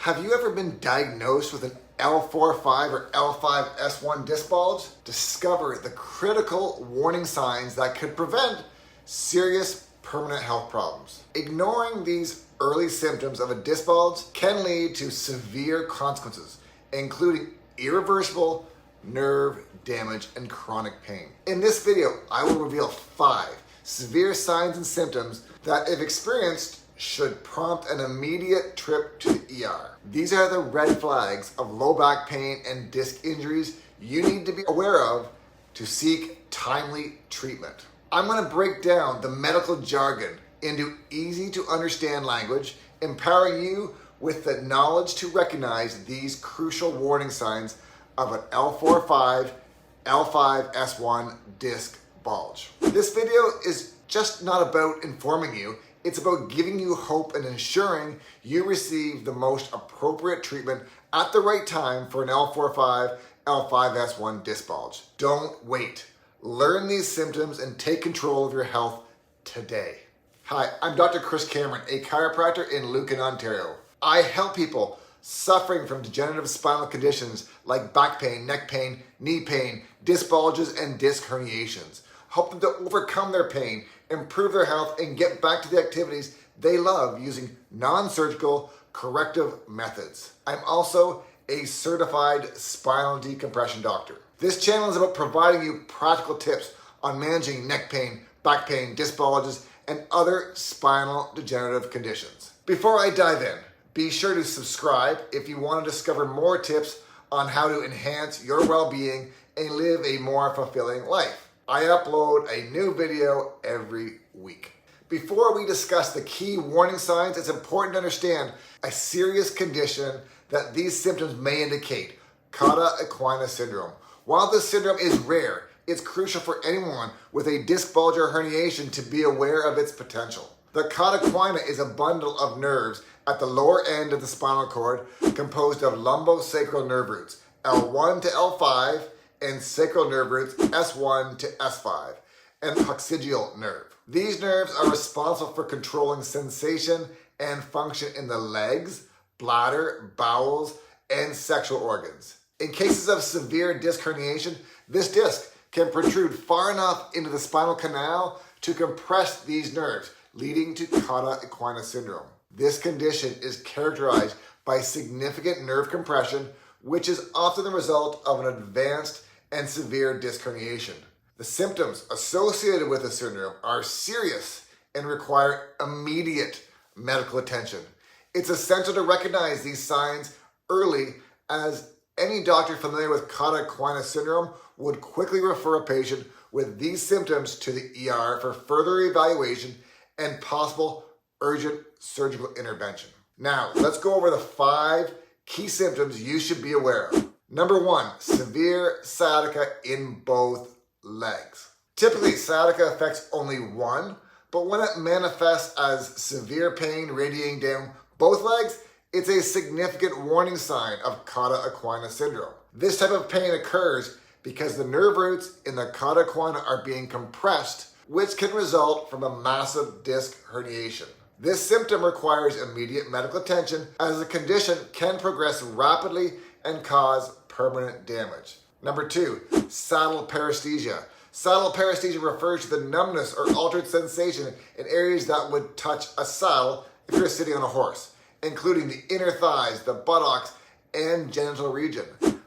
Have you ever been diagnosed with an L4-5 or L5-S1 disc bulge? Discover the critical warning signs that could prevent serious permanent health problems. Ignoring these early symptoms of a disc bulge can lead to severe consequences, including irreversible nerve damage and chronic pain. In this video, I will reveal 5 severe signs and symptoms that, if experienced, should prompt an immediate trip to the ER. These are the red flags of low back pain and disc injuries you need to be aware of to seek timely treatment. I'm going to break down the medical jargon into easy to understand language, empowering you with the knowledge to recognize these crucial warning signs of an L4-5, L5-S1 disc bulge. This video is just not about informing you. It's about giving you hope and ensuring you receive the most appropriate treatment at the right time for an L4-5, L5-S1 disc bulge. Don't wait. Learn these symptoms and take control of your health today. Hi, I'm Dr. Chris Cameron, a chiropractor in Lucan, Ontario. I help people suffering from degenerative spinal conditions like back pain, neck pain, knee pain, disc bulges, and disc herniations. Help them to overcome their pain, improve their health, and get back to the activities they love using non-surgical corrective methods. I'm also a certified spinal decompression doctor. This channel is about providing you practical tips on managing neck pain, back pain, disc bulges, and other spinal degenerative conditions. Before I dive in, be sure to subscribe if you want to discover more tips on how to enhance your well-being and live a more fulfilling life. I upload a new video every week. Before we discuss the key warning signs, it's important to understand a serious condition that these symptoms may indicate: Equina Syndrome. While this syndrome is rare, it's crucial for anyone with a disc bulge or herniation to be aware of its potential. The Equina is a bundle of nerves at the lower end of the spinal cord composed of lumbosacral nerve roots, L1 to L5, and sacral nerve roots, S1 to S5, and coccygeal nerve. These nerves are responsible for controlling sensation and function in the legs, bladder, bowels, and sexual organs. In cases of severe disc herniation, this disc can protrude far enough into the spinal canal to compress these nerves, leading to Equina Syndrome. This condition is characterized by significant nerve compression, which is often the result of an advanced and severe disc herniation. The symptoms associated with the syndrome are serious and require immediate medical attention. It's essential to recognize these signs early, as any doctor familiar with Equina Syndrome would quickly refer a patient with these symptoms to the ER for further evaluation and possible urgent surgical intervention. Now, let's go over the 5 key symptoms you should be aware of. Number 1, severe sciatica in both legs. Typically, sciatica affects only one, but when it manifests as severe pain radiating down both legs, it's a significant warning sign of Equina Syndrome. This type of pain occurs because the nerve roots in the Equina are being compressed, which can result from a massive disc herniation. This symptom requires immediate medical attention, as the condition can progress rapidly and cause permanent damage. Number 2, saddle paresthesia. Saddle paresthesia refers to the numbness or altered sensation in areas that would touch a saddle if you're sitting on a horse, including the inner thighs, the buttocks, and genital region.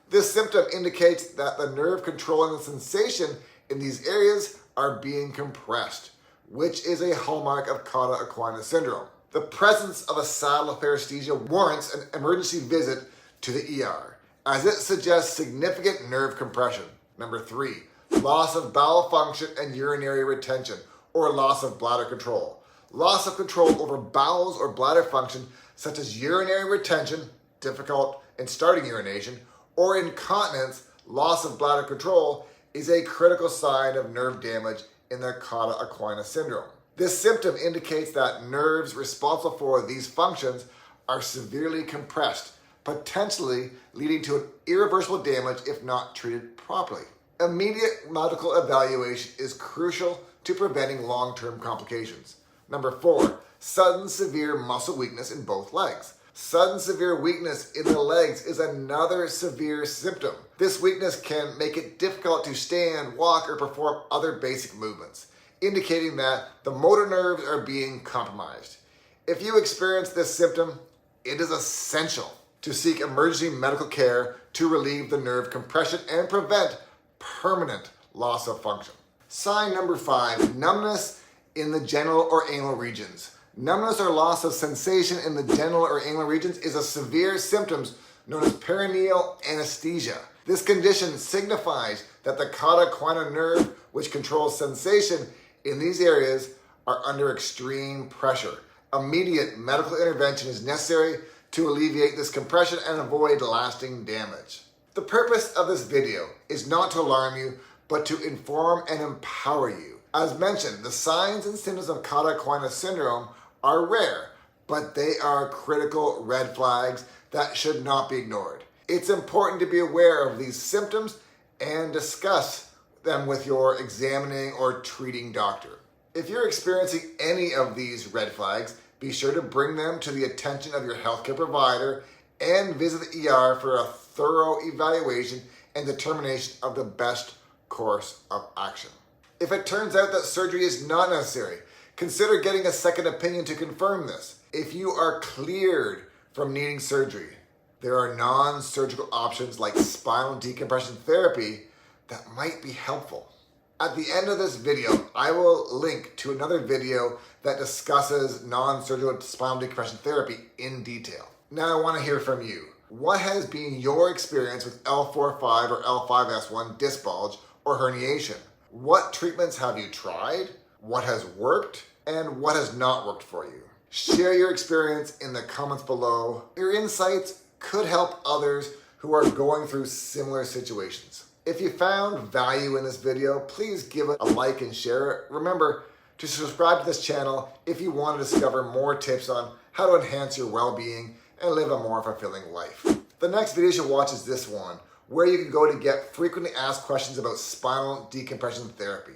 This symptom indicates that the nerve controlling the sensation in these areas are being compressed, which is a hallmark of Equina Syndrome. The presence of a saddle paresthesia warrants an emergency visit to the ER, as it suggests significant nerve compression. Number 3, loss of bowel function and urinary retention, or loss of bladder control. Loss of control over bowels or bladder function, such as urinary retention, difficult in starting urination, or incontinence, loss of bladder control, is a critical sign of nerve damage in the Equina Syndrome. This symptom indicates that nerves responsible for these functions are severely compressed, potentially leading to an irreversible damage if not treated properly. Immediate medical evaluation is crucial to preventing long-term complications. Number 4, sudden severe muscle weakness in both legs. Sudden severe weakness in the legs is another severe symptom. This weakness can make it difficult to stand, walk, or perform other basic movements, indicating that the motor nerves are being compromised. If you experience this symptom, it is essential to seek emergency medical care to relieve the nerve compression and prevent permanent loss of function. Sign number 5, numbness in the genital or anal regions. Numbness or loss of sensation in the genital or anal regions is a severe symptom known as perineal anesthesia. This condition signifies that the cauda equina nerve, which controls sensation in these areas, are under extreme pressure. Immediate medical intervention is necessary to alleviate this compression and avoid lasting damage. The purpose of this video is not to alarm you, but to inform and empower you. As mentioned, the signs and symptoms of cauda equina syndrome are rare, but they are critical red flags that should not be ignored. It's important to be aware of these symptoms and discuss them with your examining or treating doctor. If you're experiencing any of these red flags, be sure to bring them to the attention of your healthcare provider and visit the ER for a thorough evaluation and determination of the best course of action. If it turns out that surgery is not necessary, consider getting a second opinion to confirm this. If you are cleared from needing surgery, there are non-surgical options like spinal decompression therapy that might be helpful. At the end of this video, I will link to another video that discusses non-surgical spinal decompression therapy in detail. Now I want to hear from you. What has been your experience with L4-5 or L5-S1 disc bulge or herniation? What treatments have you tried? What has worked? And what has not worked for you? Share your experience in the comments below. Your insights could help others who are going through similar situations. If you found value in this video, please give it a like and share it. Remember to subscribe to this channel if you want to discover more tips on how to enhance your well-being and live a more fulfilling life. The next video you should watch is this one, where you can go to get frequently asked questions about spinal decompression therapy.